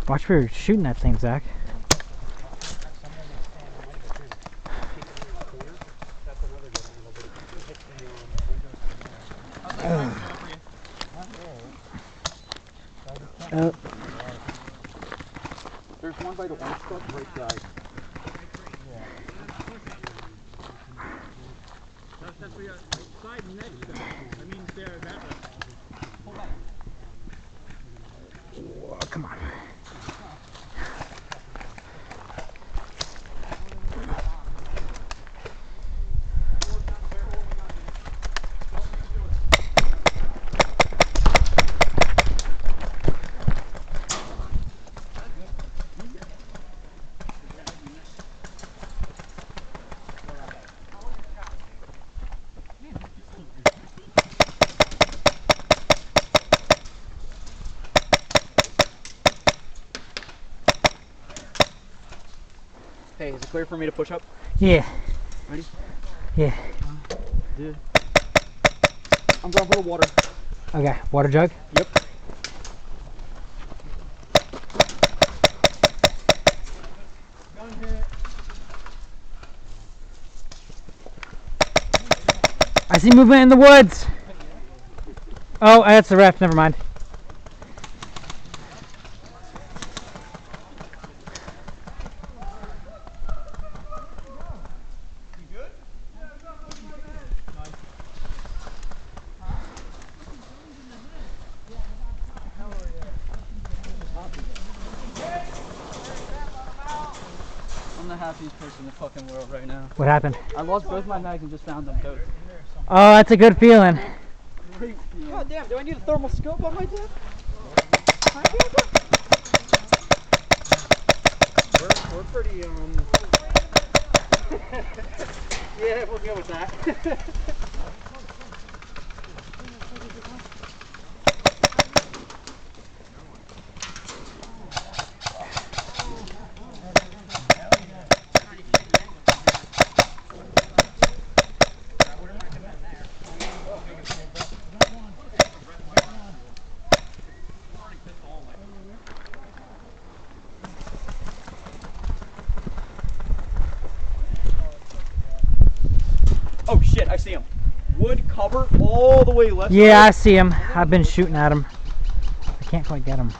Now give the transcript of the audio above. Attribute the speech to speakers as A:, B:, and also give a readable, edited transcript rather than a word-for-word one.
A: Watch for shooting that thing, Zach.
B: There's one by the orange truck right side. That's we got side next to it. I mean, there, that way.
A: Whoa, come on.
B: Hey, is it clear for me to push up?
A: Yeah.
B: Ready?
A: Yeah.
B: Dude. I'm going for the water.
A: Okay, water jug?
B: Yep.
A: I see movement in the woods. Oh, that's the ref, never mind.
B: I'm the happiest person in the fucking world right now.
A: What happened?
B: I lost both my mags and just found them totes.
A: Oh, that's a good feeling.
B: God damn, do I need a thermal scope on my deck? We're pretty, yeah, we'll go with that. Oh shit, I see him. Wood cover all the way left.
A: Yeah, I see him. I've been shooting at him. I can't quite get him.